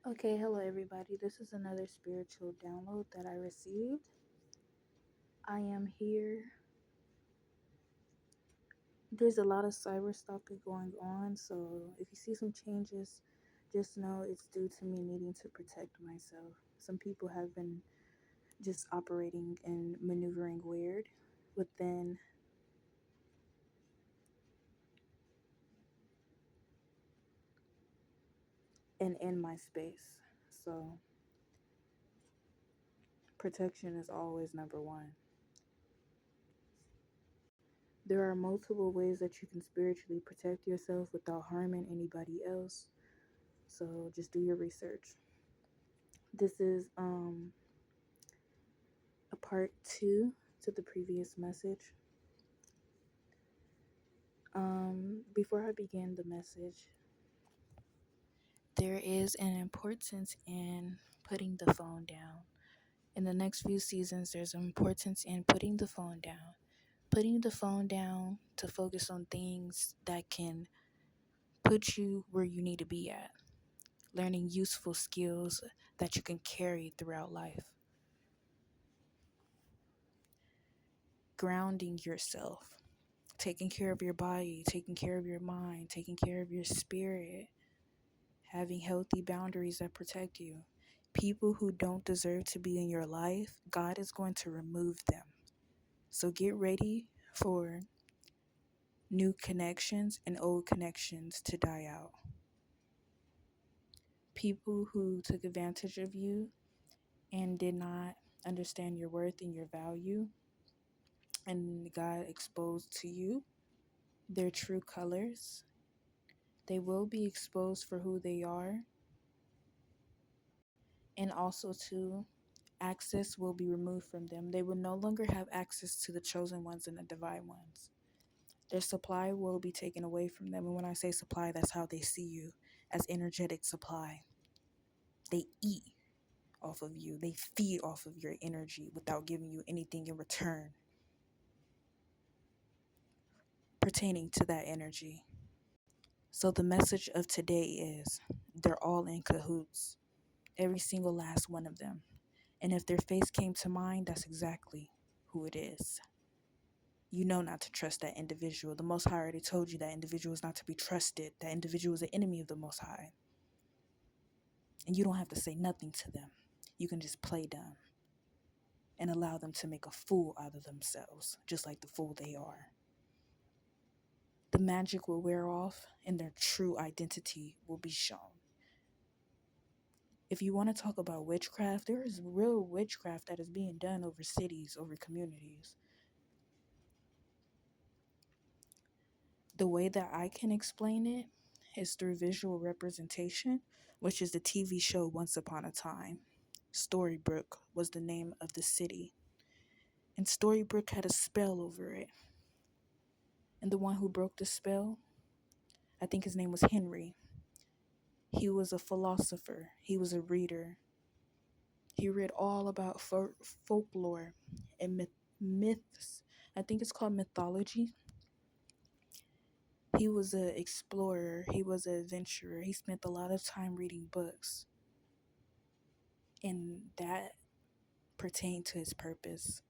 Okay, hello everybody. This is another spiritual download that I received. I am here. There's a lot of cyber stalking going on, so if you see some changes, just know it's due to me needing to protect myself. Some people have been just operating and maneuvering weird within and in my space. So, protection is always number one. There are multiple ways that you can spiritually protect yourself without harming anybody else. So just do your research. This is a part 2 to the previous message. Before I begin the message, there is an importance in putting the phone down. In the next few seasons, there's an importance in putting the phone down. Putting the phone down to focus on things that can put you where you need to be at. Learning useful skills that you can carry throughout life. Grounding yourself, taking care of your body, taking care of your mind, taking care of your spirit, having healthy boundaries that protect you. People who don't deserve to be in your life, God is going to remove them. So get ready for new connections and old connections to die out. People who took advantage of you and did not understand your worth and your value, and God exposed to you their true colors. They will be exposed for who they are, and also to access will be removed from them. They will no longer have access to the chosen ones and the divine ones. Their supply will be taken away from them. And when I say supply, that's how they see you, as energetic supply. They eat off of you, they feed off of your energy without giving you anything in return pertaining to that energy. So the message of today is they're all in cahoots, every single last one of them. And if their face came to mind, that's exactly who it is. You know not to trust that individual. The Most High already told you that individual is not to be trusted. That individual is an enemy of the Most High. And you don't have to say nothing to them. You can just play dumb and allow them to make a fool out of themselves, just like the fool they are. The magic will wear off and their true identity will be shown. If you want to talk about witchcraft, there is real witchcraft that is being done over cities, over communities. The way that I can explain it is through visual representation, which is the TV show Once Upon a Time. Storybrooke was the name of the city, and Storybrooke had a spell over it. And the one who broke the spell, I think his name was Henry. He was a philosopher, he was a reader. He read all about folklore and myths. I think it's called mythology. He was an explorer, he was an adventurer. He spent a lot of time reading books, and that pertained to his purpose.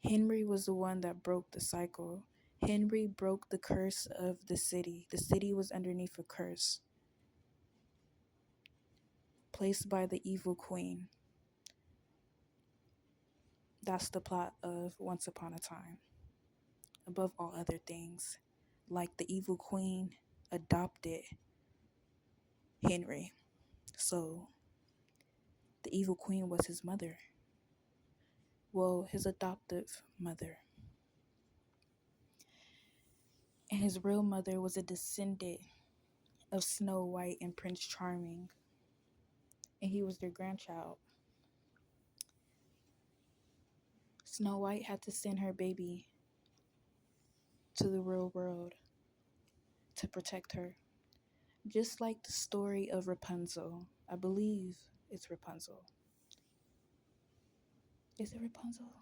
Henry was the one that broke the cycle. Henry broke the curse of the city. The city was underneath a curse placed by the evil queen. That's the plot of Once Upon a Time. Above all other things, like the evil queen adopted Henry. So the evil queen was his mother. Well, his adoptive mother. And his real mother was a descendant of Snow White and Prince Charming. And he was their grandchild. Snow White had to send her baby to the real world to protect her. Just like the story of Rapunzel. I believe it's Rapunzel. Is it Rapunzel?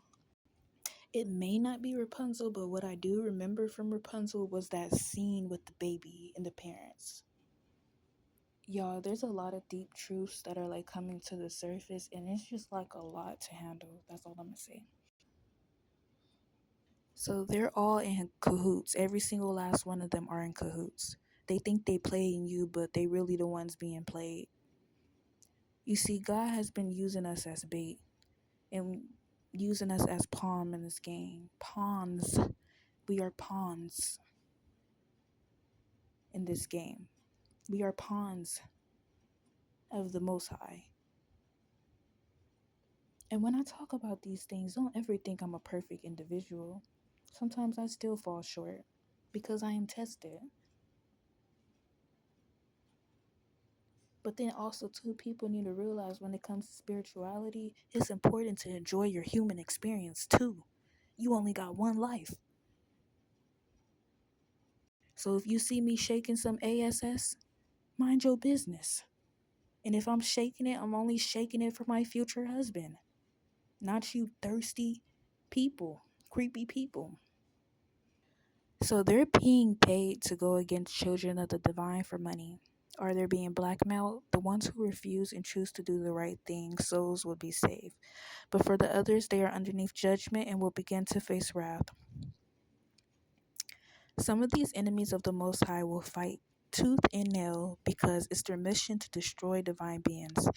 It may not be Rapunzel, but what I do remember from Rapunzel was that scene with the baby and the parents. Y'all, there's a lot of deep truths that are like coming to the surface, and it's just like a lot to handle. That's all I'm gonna say. So they're all in cahoots. Every single last one of them are in cahoots. They think they playing you, but they really the ones being played. You see, God has been using us as bait and using us as pawn in this game. Pawns. We are pawns in this game. We are pawns of the Most High. And when I talk about these things, don't ever think I'm a perfect individual. Sometimes I still fall short because I am tested. But then also, too, people need to realize when it comes to spirituality, it's important to enjoy your human experience too. You only got one life. So if you see me shaking some ASS, mind your business. And if I'm shaking it, I'm only shaking it for my future husband, not you thirsty people, creepy people. So they're being paid to go against children of the divine for money. Are they being blackmailed? The ones who refuse and choose to do the right thing, souls will be saved. But for the others, they are underneath judgment and will begin to face wrath. Some of these enemies of the Most High will fight tooth and nail because it's their mission to destroy divine beings.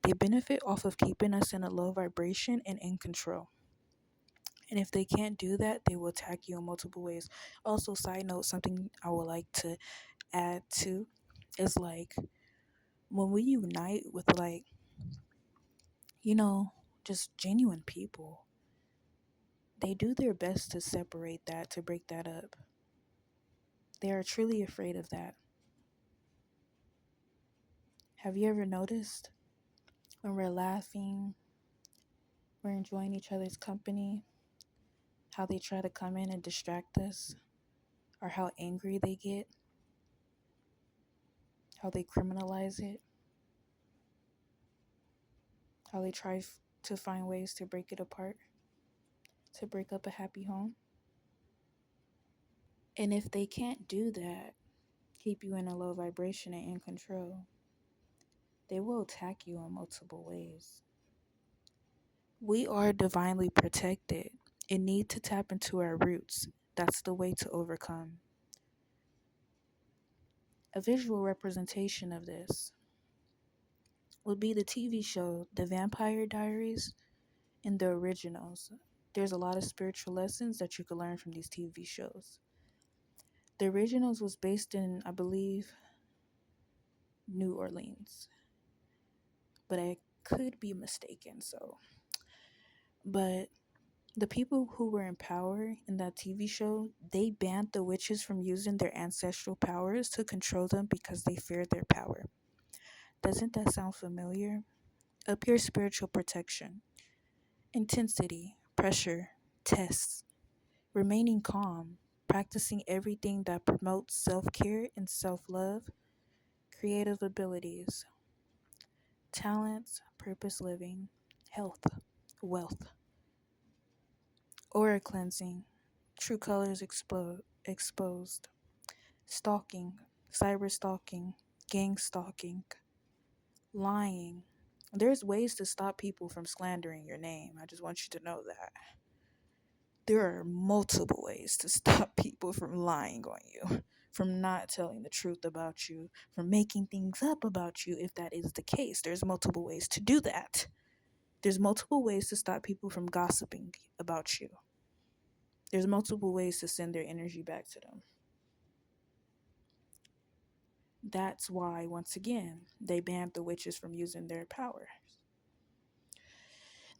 They benefit off of keeping us in a low vibration and in control. And if they can't do that, they will attack you in multiple ways. Also, side note, something I would like to add to is like when we unite with like, you know, just genuine people, they do their best to separate that, to break that up. They are truly afraid of that. Have you ever noticed when we're laughing, we're enjoying each other's company, how they try to come in and distract us, or how angry they get, how they criminalize it, how they try to find ways to break it apart, to break up a happy home? And if they can't do that, keep you in a low vibration and in control, they will attack you in multiple ways. We are divinely protected and need to tap into our roots. That's the way to overcome. A visual representation of this would be the TV show The Vampire Diaries and the originals. There's a lot of spiritual lessons that you can learn from these TV shows. The originals was based in, I believe, New Orleans, but I could be mistaken. But the people who were in power in that TV show, they banned the witches from using their ancestral powers to control them because they feared their power. Doesn't that sound familiar? Appear spiritual protection, intensity, pressure, tests, remaining calm, practicing everything that promotes self care and self love, creative abilities, talents, purpose living, health, wealth, aura cleansing, true colors exposed, stalking, cyber stalking, gang stalking, lying. There's ways to stop people from slandering your name. I just want you to know that. There are multiple ways to stop people from lying on you, from not telling the truth about you, from making things up about you if that is the case. There's multiple ways to do that. There's multiple ways to stop people from gossiping about you. There's multiple ways to send their energy back to them. That's why, once again, they banned the witches from using their powers.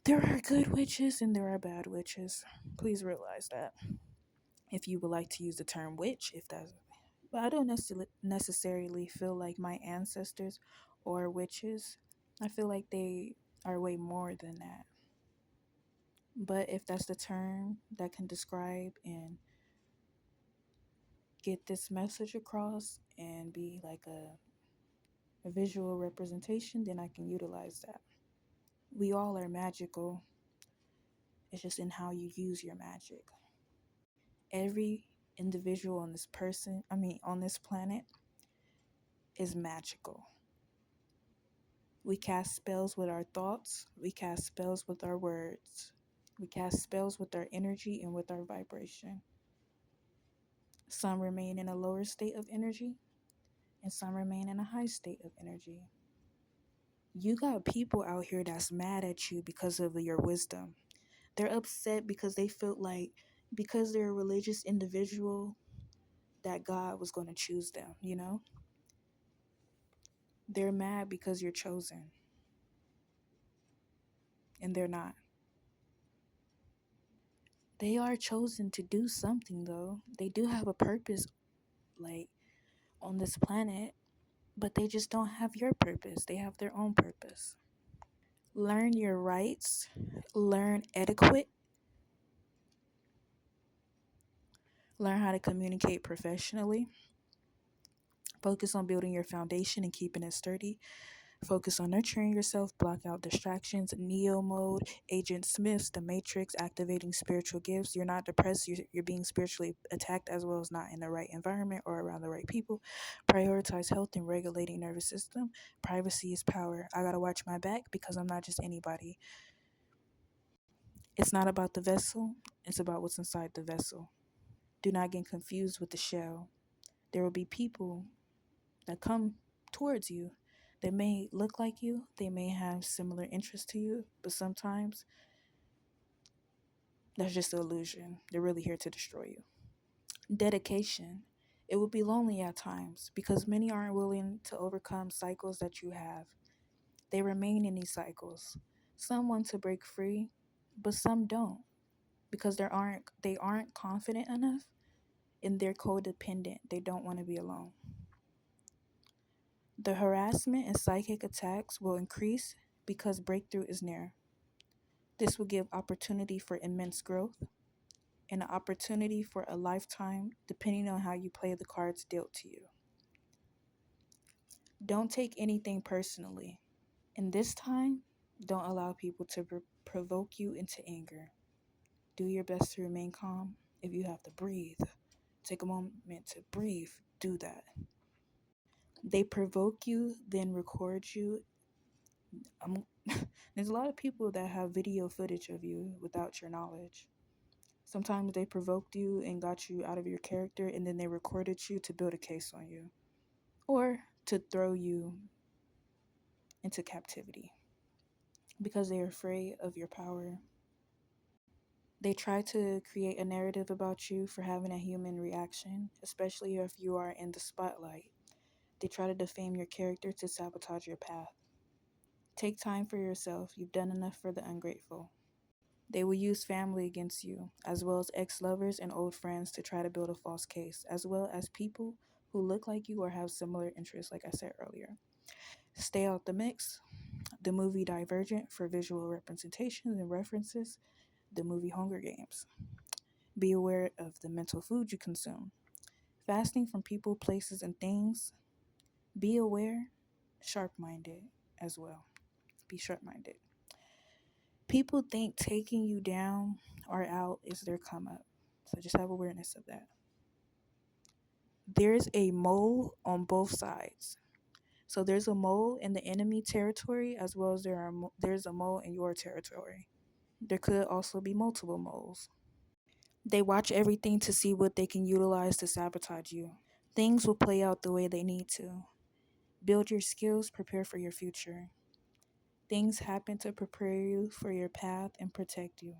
There are good witches and there are bad witches. Please realize that. If you would like to use the term witch, if that's, but I don't necessarily feel like my ancestors or witches. I feel like they are way more than that. But if that's the term that can describe and get this message across and be like a visual representation, then I can utilize that. We all are magical. It's just in how you use your magic. Every individual on this planet is magical. We cast spells with our thoughts, we cast spells with our words, we cast spells with our energy and with our vibration. Some remain in a lower state of energy, and some remain in a high state of energy. You got people out here that's mad at you because of your wisdom. They're upset because they feel like because they're a religious individual that God was going to choose them, you know? They're mad because you're chosen and they're not. They are chosen to do something though. They do have a purpose like on this planet, but they just don't have your purpose. They have their own purpose. Learn your rights, learn etiquette, learn how to communicate professionally, focus on building your foundation and keeping it sturdy. Focus on nurturing yourself, block out distractions, Neo mode, Agent Smiths, the Matrix, activating spiritual gifts. You're not depressed, you're being spiritually attacked as well as not in the right environment or around the right people. Prioritize health and regulating nervous system. Privacy is power. I gotta watch my back because I'm not just anybody. It's not about the vessel, it's about what's inside the vessel. Do not get confused with the shell. There will be people that come towards you. They may look like you, they may have similar interests to you, but sometimes that's just an illusion. They're really here to destroy you. Dedication. It will be lonely at times because many aren't willing to overcome cycles that you have. They remain in these cycles. Some want to break free, but some don't because they aren't confident enough and they're codependent. They don't want to be alone. The harassment and psychic attacks will increase because breakthrough is near. This will give opportunity for immense growth and an opportunity for a lifetime depending on how you play the cards dealt to you. Don't take anything personally. In this time, don't allow people to provoke you into anger. Do your best to remain calm. If you have to breathe, take a moment to breathe, do that. They provoke you, then record you. There's a lot of people that have video footage of you without your knowledge. Sometimes they provoked you and got you out of your character, and then they recorded you to build a case on you or to throw you into captivity because they're afraid of your power. They try to create a narrative about you for having a human reaction, especially if you are in the spotlight. They try to defame your character to sabotage your path. Take time for yourself. You've done enough for the ungrateful. They will use family against you, as well as ex lovers and old friends to try to build a false case, as well as people who look like you or have similar interests, like I said earlier. Stay out the mix. The movie Divergent for visual representations and references. The movie Hunger Games. Be aware of the mental food you consume. Fasting from people, places, and things. Be aware, sharp minded as well. Be sharp minded. People think taking you down or out is their come up. So just have awareness of that. There's a mole on both sides. So there's a mole in the enemy territory as well as there's a mole in your territory. There could also be multiple moles. They watch everything to see what they can utilize to sabotage you. Things will play out the way they need to. Build your skills, prepare for your future. Things happen to prepare you for your path and protect you.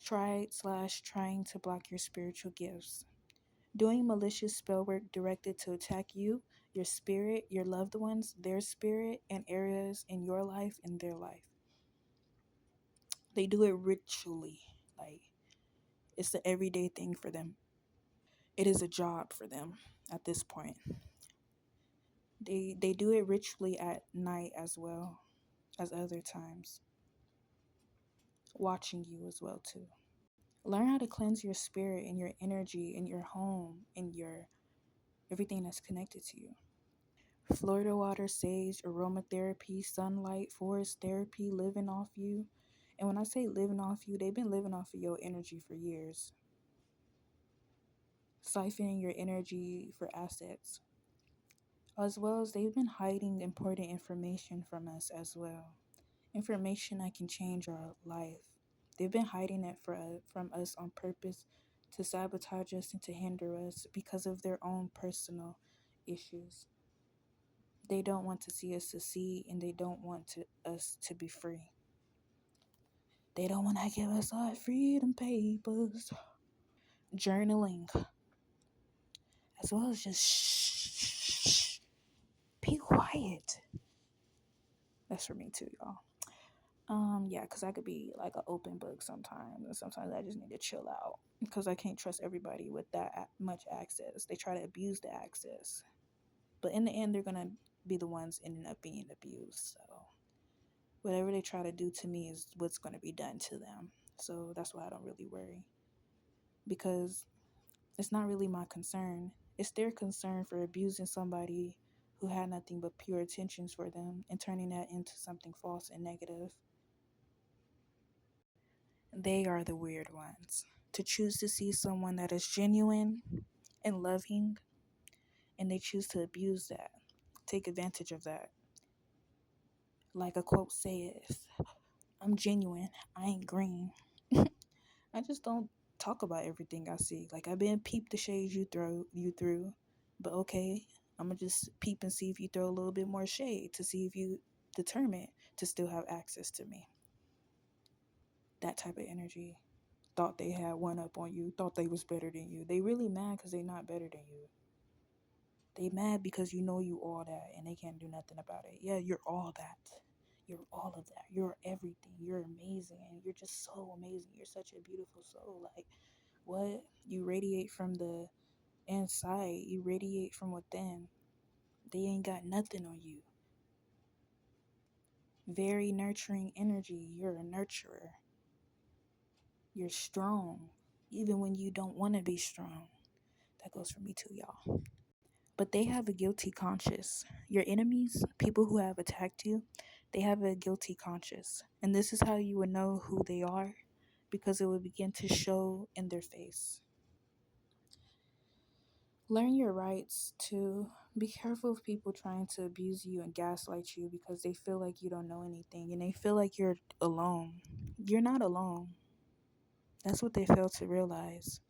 Trying to block your spiritual gifts. Doing malicious spell work directed to attack you, your spirit, your loved ones, their spirit, and areas in your life and their life. They do it ritually. Like, it's the everyday thing for them. It is a job for them at this point. They do it ritually at night as well as other times. Watching you as well too. Learn how to cleanse your spirit and your energy and your home and your everything that's connected to you. Florida water, sage, aromatherapy, sunlight, forest therapy, living off you. And when I say living off you, they've been living off of your energy for years. Siphoning your energy for assets. as well as they've been hiding important information from us as well. Information that can change our life. They've been hiding it from us on purpose to sabotage us and to hinder us because of their own personal issues. They don't want to see us succeed and they don't want us to be free. They don't want to give us our freedom papers. Journaling, as well as just shh, be quiet. That's for me too, y'all. Yeah, because I could be like an open book sometimes, and sometimes I just need to chill out because I can't trust everybody with that much access. They try to abuse the access, but in the end, they're gonna be the ones ending up being abused. So whatever they try to do to me is what's gonna be done to them. So that's why I don't really worry because it's not really my concern. It's their concern for abusing somebody who had nothing but pure intentions for them and turning that into something false and negative. They are the weird ones. To choose to see someone that is genuine and loving, and they choose to abuse that, take advantage of that. Like a quote says, I'm genuine, I ain't green. I just don't talk about everything I see. Like I've been peep the shades you threw, but okay, I'm gonna just peep and see if you throw a little bit more shade to see if you determine to still have access to me. That type of energy. Thought they had one up on you, thought they was better than you. They really mad because they not better than you. They mad because you know you all that and they can't do nothing about it. Yeah, you're all that. You're all of that. You're everything. You're amazing. And you're just so amazing. You're such a beautiful soul. Like, what? You radiate from the inside. You radiate from within. They ain't got nothing on you. Very nurturing energy. You're a nurturer. You're strong. Even when you don't want to be strong. That goes for me too, y'all. But they have a guilty conscience. Your enemies, people who have attacked you, they have a guilty conscience. And this is how you would know who they are because it would begin to show in their face. Learn your rights to be careful of people trying to abuse you and gaslight you because they feel like you don't know anything and they feel like you're alone. You're not alone. That's what they fail to realize.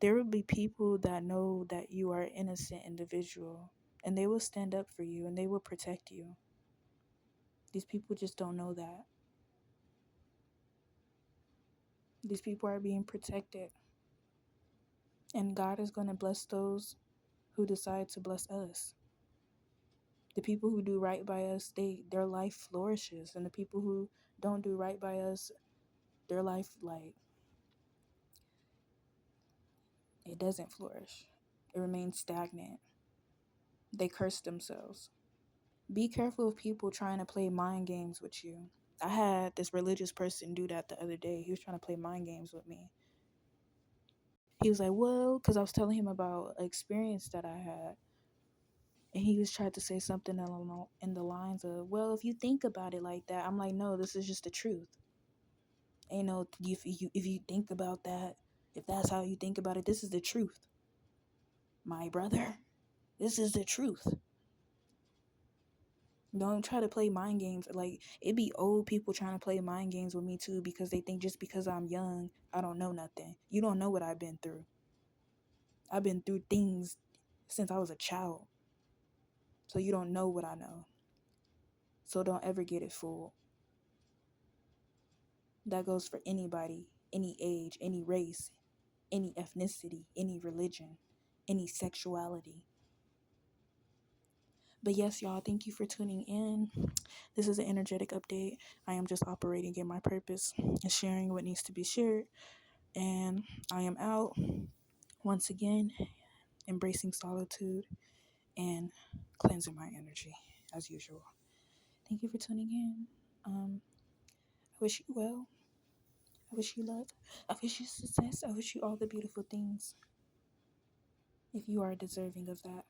There will be people that know that you are an innocent individual and they will stand up for you and they will protect you. These people just don't know that. These people are being protected. And God is going to bless those who decide to bless us. The people who do right by us, their life flourishes. And the people who don't do right by us, their life, like, it doesn't flourish. It remains stagnant. They curse themselves. Be careful of people trying to play mind games with you. I had this religious person do that the other day. He was trying to play mind games with me. He was like, well, because I was telling him about an experience that I had. And he was trying to say something along in the lines of, well, if you think about it like that, I'm like, no, this is just the truth. Ain't no, if you think about that, if that's how you think about it, this is the truth. My brother, this is the truth. Don't try to play mind games. Like, it be old people trying to play mind games with me too because they think just because I'm young, I don't know nothing. You don't know what I've been through. I've been through things since I was a child. So you don't know what I know. So don't ever get it fooled. That goes for anybody, any age, any race, any ethnicity, any religion, any sexuality. But yes, y'all, thank you for tuning in. This is an energetic update. I am just operating in my purpose and sharing what needs to be shared. And I am out once again, embracing solitude and cleansing my energy as usual. Thank you for tuning in. I wish you well. I wish you love. I wish you success. I wish you all the beautiful things if you are deserving of that.